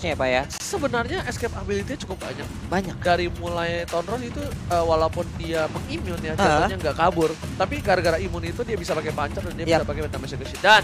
Ya Pak ya. Sebenarnya escape ability cukup banyak. Banyak. Dari mulai Tonron itu walaupun dia mengimun ya, contohnya nggak kabur, tapi gara-gara imun itu dia bisa pakai pancer dan dia bisa pakai damage reduction. Dan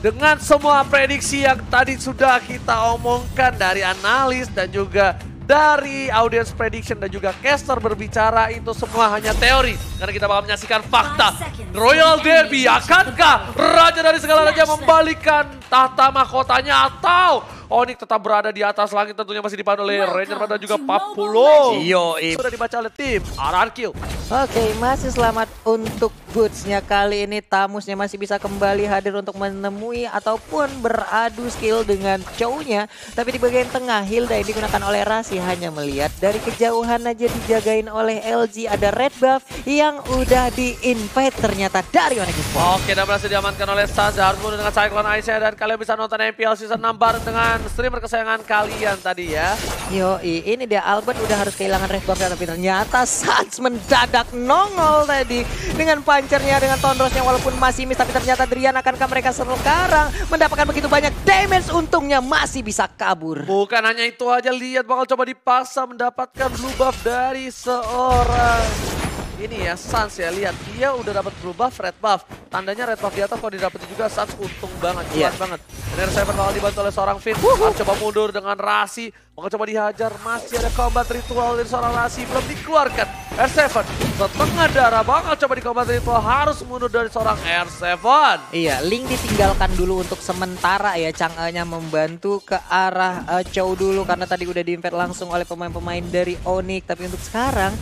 dengan semua prediksi yang tadi sudah kita omongkan dari analis dan juga dari audience prediction dan juga caster berbicara, itu semua hanya teori. Karena kita bakal menyaksikan fakta. Royal Derby, akankah raja dari segala raja membalikan tahta mahkotanya, atau Onyx tetap berada di atas langit, tentunya masih dipandu oleh Ranger dan juga Papulo. Sudah dibaca oleh tim RRQ. Oke, masih selamat untuk Boots-nya. Kali ini Tamusnya masih bisa kembali hadir untuk menemui ataupun beradu skill dengan Chow-nya. Tapi di bagian tengah, Hilda yang digunakan oleh Rasi hanya melihat dari kejauhan aja, dijagain oleh LG. Ada red buff yang udah di-invite ternyata dari Onyx Esports. Oke, dan berhasil diamankan oleh Sans. Harus mundur dengan Cyclone Aisyah, dan kalian bisa nonton MPL Season 6 bareng dengan streamer kesayangan kalian tadi ya. Yoi, ini dia Albert udah harus kehilangan red buff, tapi ternyata Sans mendadak nongol tadi dengan pancernya, dengan Tonrosnya walaupun masih miss, tapi ternyata Drian akankah mereka sekarang mendapatkan begitu banyak damage, untungnya masih bisa kabur. Bukan hanya itu aja, lihat bakal coba dipaksa mendapatkan blue buff dari seorang ini ya, Sans ya, lihat dia udah dapat blue buff, red buff. Tandanya red buff di atas kalau didapetin juga Sans untung banget, jelas banget. Dan R7 bakal dibantu oleh seorang Finn. Coba mundur dengan Rasi, bakal coba dihajar, masih ada combat ritual dari seorang Rasi, belum dikeluarkan. R7 setengah darah, bakal coba di combat ritual, harus mundur dari seorang R7. Iya, Link ditinggalkan dulu untuk sementara ya, Chang'e-nya membantu ke arah Chow dulu karena tadi udah di-invite langsung oleh pemain-pemain dari Onyx. Tapi untuk sekarang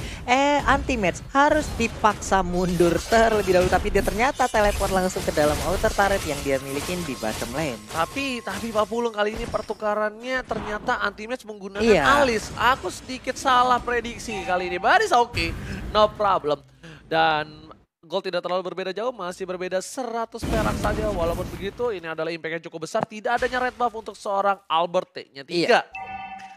anti-match harus dipaksa mundur terlebih dahulu, tapi dia ternyata teleport langsung ke dalam outer turret yang dia milikin di bottom lane. Tapi Pak Pulung kali ini pertukarannya ternyata anti-match menggunakan Alis. Aku sedikit salah prediksi kali ini, but it's okay, no problem. Dan gold tidak terlalu berbeda jauh, masih berbeda 100 perak saja. Walaupun begitu, ini adalah impact yang cukup besar. Tidak adanya red buff untuk seorang Albert T-nya 3.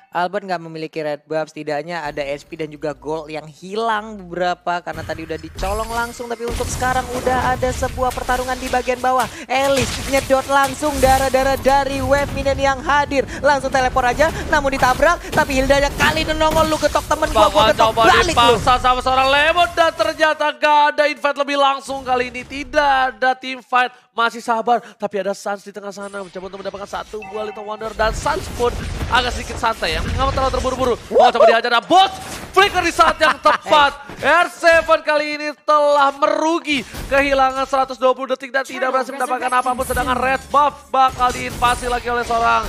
Albert nggak memiliki red buff, setidaknya ada SP dan juga gold yang hilang beberapa karena tadi udah dicolong langsung. Tapi untuk sekarang udah ada sebuah pertarungan di bagian bawah. Elis nyedot langsung darah-darah dari wave minion yang hadir. Langsung teleport aja, namun ditabrak. Tapi Hildanya kali ini nongol, lu getok temen gua getok balik lu. Dipaksa sama seorang Lemon dan ternyata gak ada invite lebih langsung kali ini. Tidak ada team fight, masih sabar. Tapi ada Sans di tengah sana mencoba untuk mendapatkan satu buah Little Wonder, dan Sans pun agak sedikit santai ya. Nggak terlalu terburu-buru. Mau coba dihajar, ada bot flicker di saat yang tepat. R7 kali ini telah merugi, kehilangan 120 detik dan tidak berhasil mendapatkan apapun. Sedangkan red buff bakal diinvasi lagi oleh seorang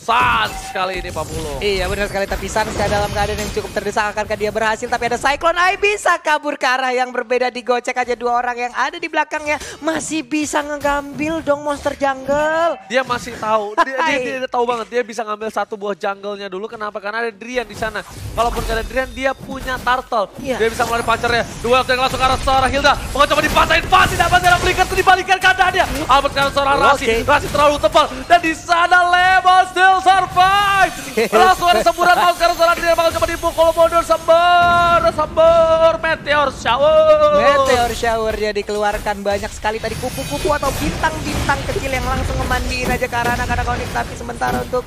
Sans kali ini, Pak Pulung. Iya benar sekali, tapi Sans dalam keadaan yang cukup terdesak. Akankah dia berhasil? Tapi ada Cyclone Eye bisa kabur ke arah yang berbeda, digocek aja dua orang yang ada di belakangnya. Masih bisa ngegambil dong monster jungle. Dia masih tahu, dia tahu banget dia bisa ngambil satu buah jungle-nya dulu. Kenapa? Karena ada Drian di sana. Kalaupun gak ada Drian, dia punya turtle. Dia bisa ngeluarin pancernya. Duel yang langsung ke arah seorang Hilda. Mau coba dipatahin, pasti dapat ada flicker, dibalikan keadaannya. Albert karena seorang Rasi, Rasi terlalu tebal. Dan di sana Lemon still survive. Langsung ada semburan mouse karena seorang dia bakal coba dipukul mundur. Sembur Meteor Shower. Meteor Shower dia dikeluarkan, banyak sekali tadi kupu-kupu atau bintang-bintang kecil yang langsung memandiin aja ke arah anak-anak Onyx. Tapi sementara untuk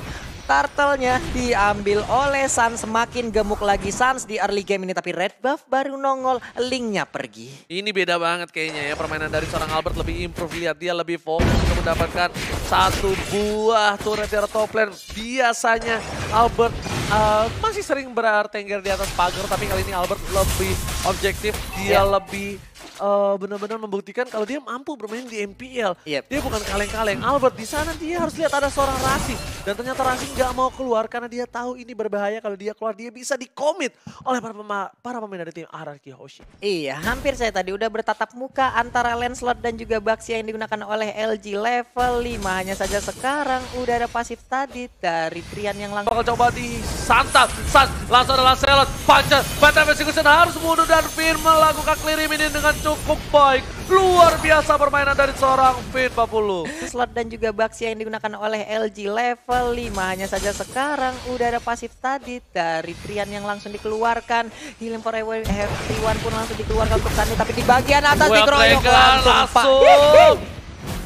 turtle-nya diambil oleh Sans, semakin gemuk lagi Sans di early game ini. Tapi red buff baru nongol, Link-nya pergi. Ini beda banget kayaknya ya, permainan dari seorang Albert lebih improve. Lihat dia lebih fokus untuk mendapatkan satu buah turret di top lane. Biasanya Albert masih sering bertengger di atas pagar, tapi kali ini Albert lebih objektif. Dia lebih benar-benar membuktikan kalau dia mampu bermain di MPL. Dia bukan kaleng-kaleng. Albert di sana dia harus lihat ada seorang Rasi, dan ternyata Rasi nggak mau keluar karena dia tahu ini berbahaya. Kalau dia keluar dia bisa dikomit oleh para pemain dari tim RRQ Hoshi. Iya, hampir saya tadi udah bertatap muka antara Lancelot dan juga Baxia yang digunakan oleh LG level 5. Hanya saja sekarang udah ada pasif tadi dari Trian yang langsung bakal coba disantap. Sans langsung adalah Lancelot, Puncher, Battle Execution harus mundur, dan Finn melakukan clearing ini dengan cukup baik. Luar biasa permainan dari seorang Finn, Pak Pulu. Slot dan juga Baxia yang digunakan oleh LG level 5. Hanya saja sekarang udah ada pasif tadi dari Trian yang langsung dikeluarkan. Healing for everyone pun langsung dikeluarkan untuk Sunny. Tapi di bagian atas dikeroyok langsung.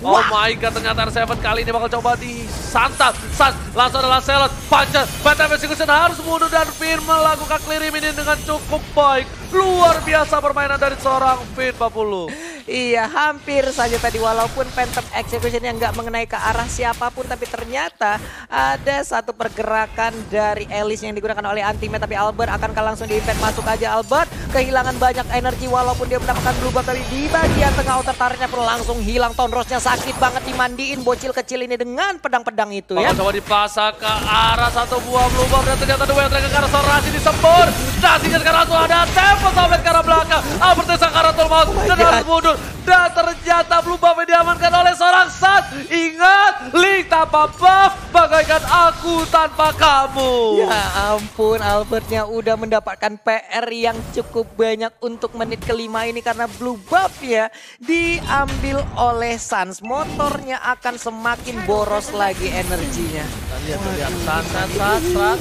Oh my god, ternyata R7 kali ini bakal coba disantap. Sans langsung adalah Selot. Puncher, Phantom Execution harus mundur dan Finn melakukan clearing ini dengan cukup baik. Luar biasa permainan dari seorang Finn 40. Iya, hampir saja tadi walaupun Phantom Execution yang nggak mengenai ke arah siapapun, tapi ternyata ada satu pergerakan dari Elise yang digunakan oleh Anti-Mate, tapi Albert akan langsung di-invent. Masuk aja Albert, kehilangan banyak energi walaupun dia mendapatkan blue buff, tapi di bagian tengah outer turretnya pun langsung hilang. Tonrosnya sakit banget dimandiin bocil kecil ini dengan pedang-pedang itu ya. Coba dipasang ke arah satu buah blue buff dan ternyata dua yang ke arah Sorasi disembur. Nasinya sekarang langsung ada tempo sampai ke arah belakang. Albert tersangka Ratul Maut dan harus mundur. Dan ternyata blue buff yang diamankan oleh seorang Sans. Ingat, Link tanpa buff bagaikan aku tanpa kamu. Ya ampun, Albertnya udah mendapatkan PR yang cukup banyak untuk menit kelima ini karena blue buff ya diambil oleh Sans. Motornya akan semakin boros lagi energinya. Lihat, Sans.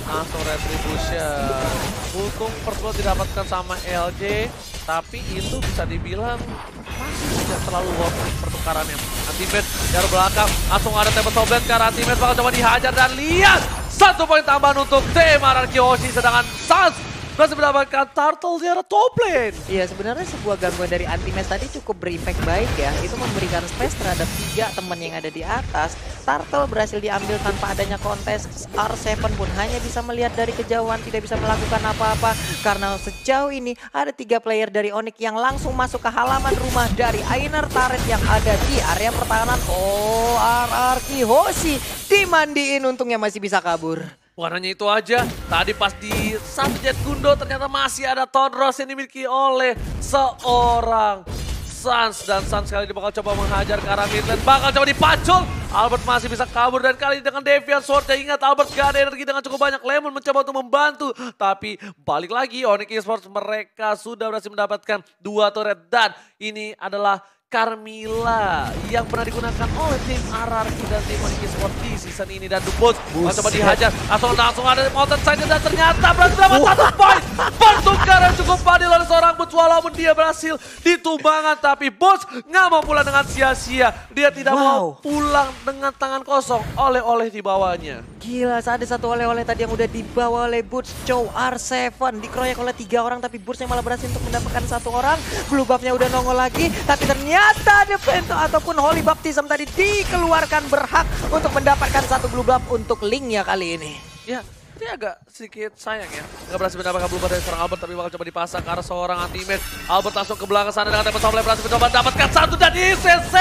Langsung retribution. Untung pertama didapatkan sama LJ, tapi itu bisa dibilang masih tidak terlalu worth it pertukarannya. Anti-Mate dari belakang, langsung ada table soblet ke arah Anti-Mate, bakal coba dihajar dan lihat 1 poin tambahan untuk tim RRQ Hoshi, sedangkan Sans berhasil mendapatkan turtle di arah top lane. Iya, sebenarnya sebuah gangguan dari Anti-Mate tadi cukup berimpact baik ya. Itu memberikan space terhadap 3 teman yang ada di atas. Turtle berhasil diambil tanpa adanya kontes. R7 pun hanya bisa melihat dari kejauhan, tidak bisa melakukan apa-apa. Karena sejauh ini ada 3 player dari Onyx yang langsung masuk ke halaman rumah dari inner turret yang ada di area pertahanan. Oh, RRQ Hoshi dimandiin, untungnya masih bisa kabur. Bukan hanya itu aja, tadi pas di satu jet gundo ternyata masih ada Tonros yang dimiliki oleh seorang Sans. Dan Sans kali ini bakal coba menghajar ke arah mid lane, bakal coba dipacul. Albert masih bisa kabur dan kali ini dengan Deviant Sword. Ingat, Albert gak ada energi dengan cukup banyak. Lemon mencoba untuk membantu, tapi balik lagi Onyx Esports mereka sudah berhasil mendapatkan 2 turret. Dan ini adalah Carmilla yang pernah digunakan oleh tim RRQ dan tim Onyx Esports di season ini. Dan Dubos coba dihajar, langsung ada mountain side dan ternyata berhasil dapat 1 poin. Pertukaran cukup adil oleh seorang Boots walaupun dia berhasil ditumbangkan, tapi Boots nggak mau pulang dengan sia-sia. Dia tidak mau pulang dengan tangan kosong, oleh-oleh di bawahnya. Gila, ada satu oleh-oleh tadi yang udah dibawa oleh Boots. Chow R7 dikeroyak oleh 3 orang, tapi Bootsnya malah berhasil untuk mendapatkan 1 orang. Blue buffnya udah nongol lagi, tapi ternyata The Phantom ataupun Holy Baptism tadi dikeluarkan, berhak untuk mendapatkan 1 blue buff untuk Link ya kali ini. Ya, ini agak sedikit sayang ya. Nggak berhasil mendapatkan blue buff dari seorang Albert, tapi bakal coba dipasang ke arah seorang Anti-Mate. Albert langsung ke belakang sana dengan tempat sampai berhasil mencoba mendapatkan 1 dan ICC.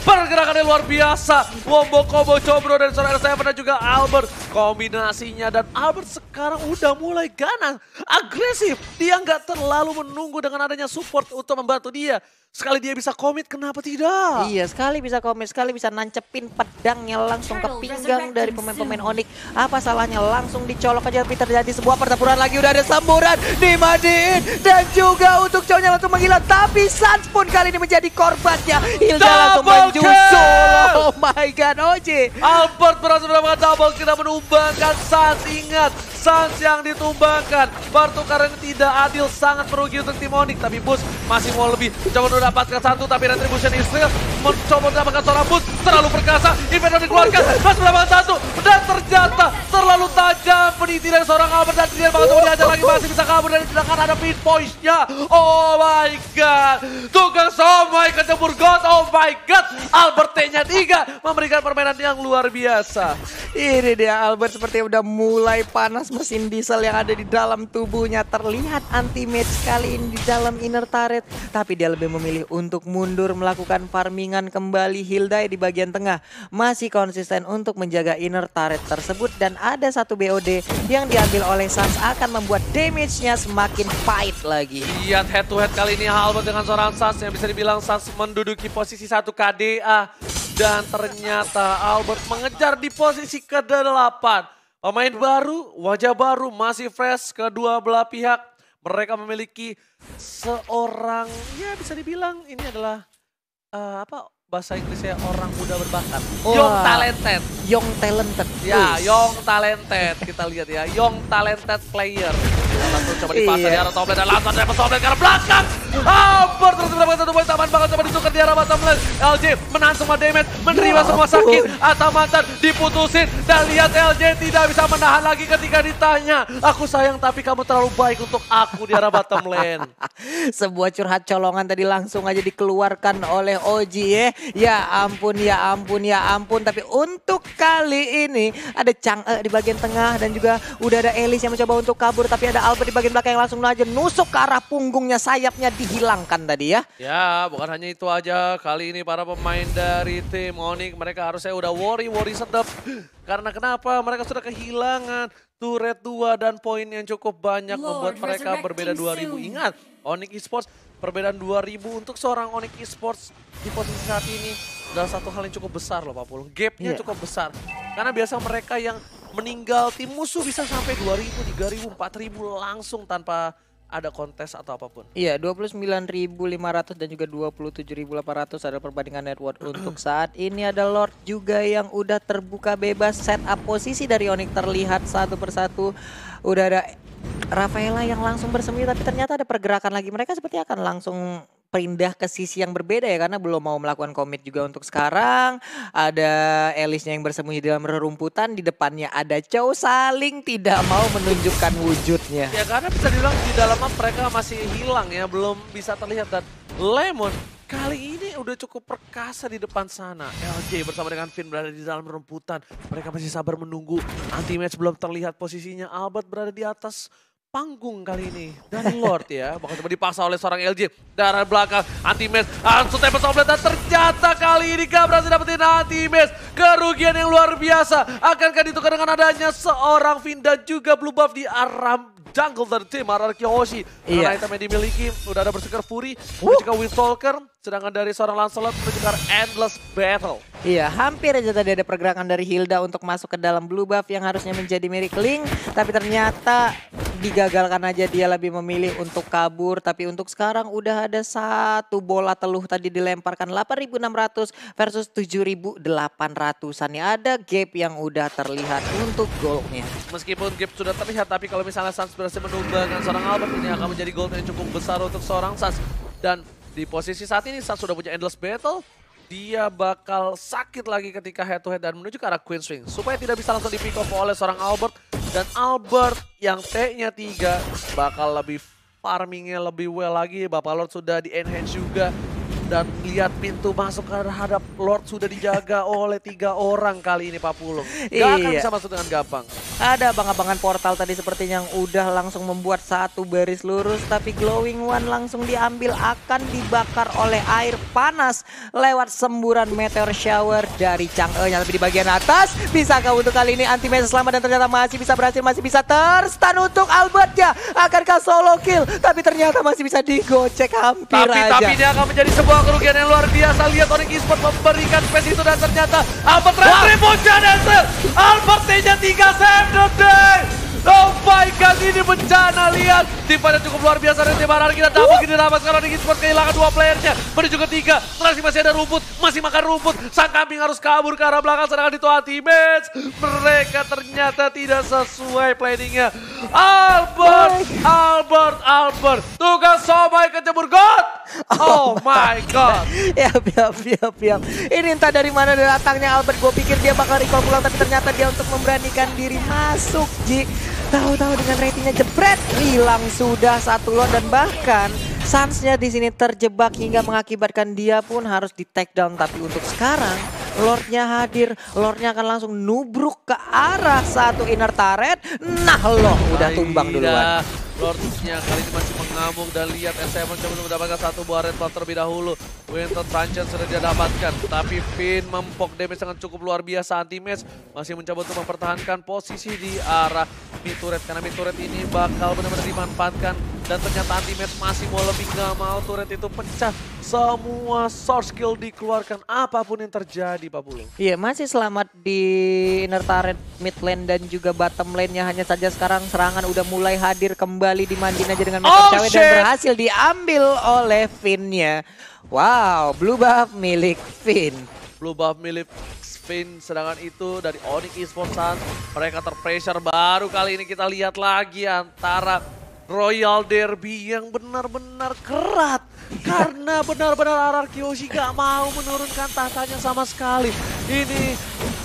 Pergerakannya luar biasa. Wombo combo combro dari seorang R7 dan juga Albert. Kombinasinya dan Albert sekarang udah mulai ganas, agresif. Dia nggak terlalu menunggu dengan adanya support untuk membantu dia. Sekali dia bisa komit, kenapa tidak? Iya, sekali bisa komit, sekali bisa nancepin pedangnya langsung ke pinggang dari pemain-pemain Onyx. Apa salahnya langsung dicolok aja, tapi terjadi sebuah pertempuran lagi. Udah ada semburan dimandiin dan juga untuk Chow-nya langsung menghilang. Tapi Sans pun kali ini menjadi korbannya. Hilda langsung menjusul. Oh my god, OJ. Albert berhasil mendapatkan double, kita menumbangkan Sans. Ingat, Sans yang ditumbangkan. Pertukaran tidak adil, sangat merugi untuk tim Onyx. Tapi Bus masih mau lebih, coba mendapatkan 1, tapi retribution Israel mencoba mendapatkan seorang Bus. Terlalu perkasa, Invader dikeluarkan, masih mendapatkan 1. Dan ternyata terlalu tajam peniti dari seorang Albert. Dan dia bakal coba dihajar lagi, masih bisa kabur. Dan sedangkan ada pin points-nya. Oh my god, tukang somai kecebur God. Oh my god, Albert T-nya 3 memberikan permainan yang luar biasa. Ini dia Albert seperti udah mulai panas mesin diesel yang ada di dalam tubuhnya. Terlihat Anti-Mate kali ini di dalam inner turret, tapi dia lebih memilih untuk mundur melakukan farmingan kembali. Hilda di bagian tengah masih konsisten untuk menjaga inner turret tersebut, dan ada 1 BOD yang diambil oleh Sans akan membuat damage-nya semakin fight lagi. Lihat head to head kali ini Albert dengan seorang Sans yang bisa dibilang Sans menduduki posisi 1 KDA. Dan ternyata Albert mengejar di posisi ke-8. Pemain baru, wajah baru, masih fresh kedua belah pihak. Mereka memiliki seorang, ya bisa dibilang ini adalah apa bahasa Inggrisnya, orang muda berbakat. Young talented. Young talented. Ya, young talented. Kita lihat ya, young talented player. Satu coba dipasang di arah top lane dan langsung ada top lane ke arah belakang. Albert terus mendapatkan 1 poin taman banget coba ditukar di arah bottom lane. LJ menang semua damage, menerima semua sakit. Atamantan diputusin dan lihat LJ tidak bisa menahan lagi ketika ditanya. Aku sayang tapi kamu terlalu baik untuk aku di arah bottom lane. Sebuah curhat colongan tadi langsung aja dikeluarkan oleh Oji ya. Ya ampun, ya ampun, ya ampun. Tapi untuk kali ini ada Chang'e di bagian tengah dan juga udah ada Elis yang mencoba untuk kabur. Tapi ada Albert di bagian belakang yang langsung aja nusuk ke arah punggungnya, sayapnya dihilangkan tadi ya. Ya, bukan hanya itu aja. Kali ini para pemain dari tim Onyx mereka harusnya udah worry sedap. Karena kenapa? Mereka sudah kehilangan turret 2 dan poin yang cukup banyak membuat mereka berbeda 2000. Ingat, Onyx Esports perbedaan 2000 untuk seorang Onyx Esports di posisi saat ini adalah satu hal yang cukup besar loh Pak Pulung. Gapnya cukup besar. Karena biasa mereka yang meninggal tim musuh bisa sampai 2000, 3000, 4000 langsung tanpa ada kontes atau apapun. Iya, 29.500 dan juga 27.800 adalah perbandingan net worth untuk saat ini. Ada Lord juga yang udah terbuka bebas, setup posisi dari Onyx terlihat satu persatu. Udah ada Rafaela yang langsung bersembunyi, tapi ternyata ada pergerakan lagi. Mereka seperti akan langsung pindah ke sisi yang berbeda ya, karena belum mau melakukan commit juga untuk sekarang. Ada Elisnya yang bersembunyi di dalam rerumputan, di depannya ada Chow saling tidak mau menunjukkan wujudnya. Ya karena bisa dibilang di dalam map mereka masih hilang ya, belum bisa terlihat. Dan Lemon kali ini udah cukup perkasa di depan sana. LJ bersama dengan Finn berada di dalam rumputan. Mereka masih sabar menunggu. Anti-match belum terlihat posisinya. Albert berada di atas panggung kali ini. Dan Lord ya, bakal coba dipaksa oleh seorang LJ. Darah belakang, anti-match, langsung tembak soblet. Dan ternyata kali ini gak berhasil dapetin anti-match. Kerugian yang luar biasa. Akankah ditukar dengan adanya seorang Finn dan juga blue buff di arah jungle dari tim Araki Hoshi. Karena item yang dimiliki udah ada Berserker Fury, juga Windtalker. Sedangkan dari seorang Lancelot menuju ke Endless Battle. Iya, hampir aja tadi ada pergerakan dari Hilda untuk masuk ke dalam blue buff yang harusnya menjadi milik Link. Tapi ternyata digagalkan aja, dia lebih memilih untuk kabur. Tapi untuk sekarang udah ada satu bola teluh tadi dilemparkan 8.600 versus 7.800-an. Ya, ada gap yang udah terlihat untuk goalnya. Meskipun gap sudah terlihat, tapi kalau misalnya Sans berhasil menumbangkan seorang Albert, ini akan menjadi goal yang cukup besar untuk seorang Sans. Dan di posisi saat ini Sans sudah punya Endless Battle. Dia bakal sakit lagi ketika head to head dan menuju ke arah Queen Swing. Supaya tidak bisa langsung di pick off oleh seorang Albert. Dan Albert yang T-nya 3 bakal lebih farmingnya lebih well lagi. Bapak Lord sudah di enhance juga. Dan lihat pintu masuk terhadap Lord sudah dijaga oleh 3 orang kali ini Pak Pulung. Gak akan bisa masuk dengan gampang. Ada abang-abangan portal tadi sepertinya yang udah langsung membuat satu baris lurus. Tapi Glowing One langsung diambil, akan dibakar oleh air panas lewat semburan Meteor Shower dari Chang'e-nya. Tapi di bagian atas, bisakah untuk kali ini anti-match selamat dan ternyata masih bisa berhasil, masih bisa terstun untuk Albert ya. Akankah solo kill? Tapi ternyata masih bisa digocek hampir aja. Tapi dia akan menjadi sebuah kerugian yang luar biasa. Lihat Onyx Esports memberikan space itu dan ternyata Albert retribute dancer. Albert T-nya 3 save the day. Oh my god, ini bencana. Lihat timnya cukup luar biasa dari tim Araki dan tak mungkin dirampas karena Onyx Esports kehilangan 2 playernya. Menuju ke 3, masih ada rumput, masih makan rumput. Sang kambing harus kabur ke arah belakang sedangkan itu anti-match. Mereka ternyata tidak sesuai planningnya. Albert, tugas somai kecebur God. Oh my god. Yap. Ini entah dari mana datangnya Albert. Gue pikir dia bakal recall pulang, tapi ternyata dia untuk memberanikan diri masuk, Ji. Tahu-tahu dengan ratingnya jebret, hilang sudah satu lot. Dan bahkan Sans-nya di sini terjebak hingga mengakibatkan dia pun harus di take down. Tapi untuk sekarang Lord-nya hadir, Lord-nya akan langsung nubruk ke arah satu inner turret. Nah loh, udah tumbang duluan. Lord-nya kali ini masih mengamuk dan lihat S7 coba mendapatkan satu buah red buff terlebih dahulu. Winter Truncheon sudah dia dapatkan, tapi Finn mempok damage sangat cukup luar biasa. Anti-match masih mencoba untuk mempertahankan posisi di arah mid turret karena mid turret ini bakal benar-benar dimanfaatkan. Dan ternyata anti-match masih mau lebih, gak mau turret itu pecah. Semua source skill dikeluarkan apapun yang terjadi Pak Pulung. Iya, masih selamat di inner turret, mid lane dan juga bottom lane-nya. Hanya saja sekarang serangan udah mulai hadir kembali, dimandin aja dengan Meteor Shower dan berhasil diambil oleh Finn-nya. Wow, blue buff milik Finn. Blue buff milik Finn, sedangkan itu dari Onyx Esports. Mereka terpressure, baru kali ini kita lihat lagi antara Royal Derby yang benar-benar kerat. Karena benar-benar RRQ Hoshi gak mau menurunkan tahtanya sama sekali. Ini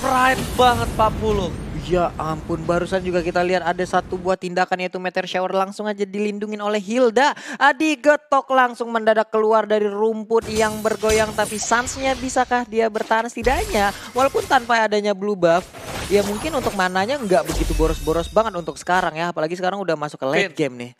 pride banget 40. Ya ampun, barusan juga kita lihat ada satu buah tindakan yaitu Meteor Shower langsung aja dilindungin oleh Hilda. Adi Getok langsung mendadak keluar dari rumput yang bergoyang, tapi Suns-nya bisakah dia bertahan setidaknya? Walaupun tanpa adanya blue buff, ya mungkin untuk mananya nggak begitu boros-boros banget untuk sekarang ya. Apalagi sekarang udah masuk ke late game nih.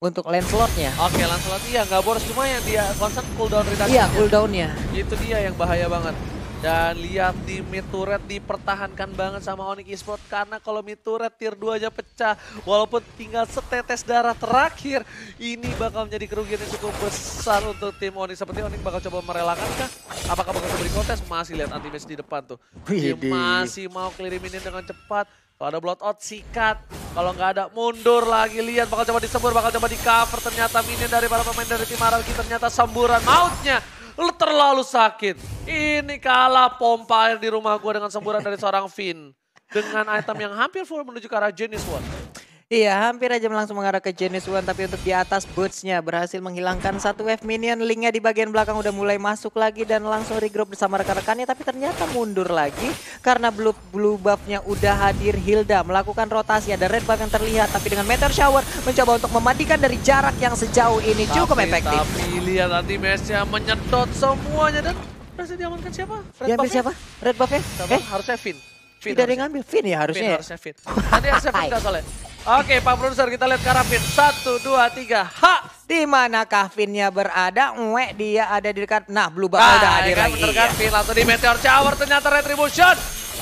Untuk Lancelot-nya. Oke, Lancelot iya nggak boros, cuma yang dia concern cooldown reduction. Iya, cooldown-nya. Itu dia yang bahaya banget. Dan lihat di mid turret dipertahankan banget sama Onyx Esports, karena kalau mid turret tier 2 aja pecah, walaupun tinggal setetes darah terakhir, ini bakal menjadi kerugian yang cukup besar untuk tim Onyx. Seperti Onyx bakal coba merelakan kah? Apakah bakal coba dikontes? Masih lihat anti-match di depan tuh. Dia masih mau clear minion dengan cepat. Kalau ada bloodout sikat, kalau nggak ada mundur lagi, lihat bakal coba disembur, bakal coba di cover. Ternyata minion dari para pemain dari tim RRQ ternyata semburan mautnya terlalu sakit. Ini kalah pompa air di rumah gua dengan semburan dari seorang Finn. Dengan item yang hampir full menuju ke arah Genesis One. Iya, hampir aja langsung mengarah ke Genesis One, tapi untuk di atas Boots-nya berhasil menghilangkan satu wave minion. Linknya di bagian belakang udah mulai masuk lagi dan langsung regroup bersama rekan-rekannya, tapi ternyata mundur lagi karena blue buff-nya udah hadir. Hilda melakukan rotasi, ada red buff yang terlihat, tapi dengan Meteor Shower mencoba untuk memandikan dari jarak yang sejauh ini cukup efektif. Tapi lihat nanti match-nya menyedot semuanya dan berhasil diamankan siapa? Diambil siapa? Red buff-nya? Harusnya Finn. Tidak ada yang ngambil, Finn ya harusnya. Harusnya Finn. Nanti harusnya Finn gak soalnya. Oke, Pak Produser, kita lihat ke arah Finn. 1, 2, 3, ha! Di manakah Finn-nya berada? Dia ada di dekat. Nah, blue buff udah hadir lagi. Bener kan, Finn langsung di Meteor Shower, ternyata Retribution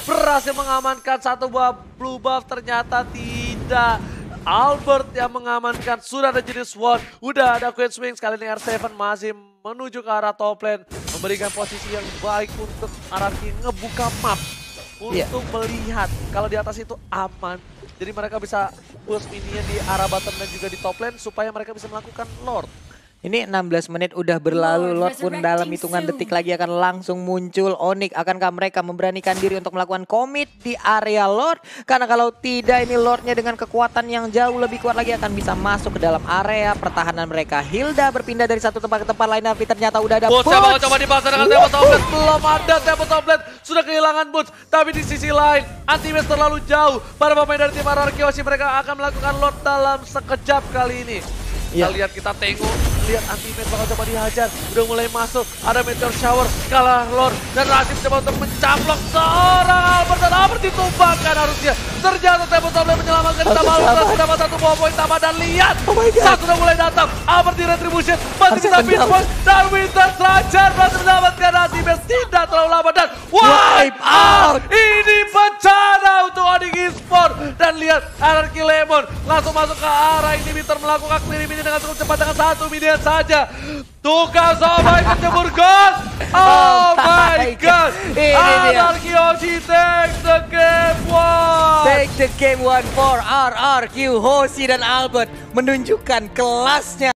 berhasil mengamankan satu buah blue buff, ternyata tidak. Albert yang mengamankan, sudah ada jenis Sword, udah ada Queen Swing, sekali ini R7 masih menuju ke arah top lane, memberikan posisi yang baik untuk RRQ ngebuka map. Untuk melihat kalau di atas itu aman. Jadi mereka bisa push minion di arah bottom dan juga di top lane supaya mereka bisa melakukan Lord. Ini 16 menit udah berlalu, Lord pun dalam hitungan detik lagi akan langsung muncul. Onyx, akankah mereka memberanikan diri untuk melakukan commit di area Lord? Karena kalau tidak, ini Lordnya dengan kekuatan yang jauh lebih kuat lagi akan bisa masuk ke dalam area pertahanan mereka. Hilda berpindah dari satu tempat ke tempat lain, tapi ternyata udah ada Boots. Coba dibakar dengan Tempo Toplet, belum ada Tempo Toplet, sudah kehilangan Boots. Tapi di sisi lain, anti-match terlalu jauh. Para pemain dari tim RRQ Hoshi mereka akan melakukan Lord dalam sekejap kali ini. Kita lihat, kita tengok, lihat anti-match bakal coba dihajar, udah mulai masuk, ada Meteor Shower, kalah Lord, dan Rasim coba untuk mencaplok seorang Albert, dan Albert ditumbangkan harusnya. Ternyata Tempo Toplet menyelamatkan tambah Albert, dapat satu buah poin tambah, dan lihat, saat sudah mulai datang, Albert di Retribution, masih bisa pinpoint, dan Winter Trajan masih mendapatkan anti-match, tidak terlalu lama, dan wipe out! Ini bencana untuk Onyx Esports, dan lihat, RRQ Lemon langsung masuk ke arah inhibitor, melakukan clearing minion dengan cukup cepat dengan satu minion saja. Tugas Omai kecebur gol. Oh my god. RRQ Hoshi take the game one. Take the game one for RRQ Hoshi dan Albert menunjukkan kelasnya.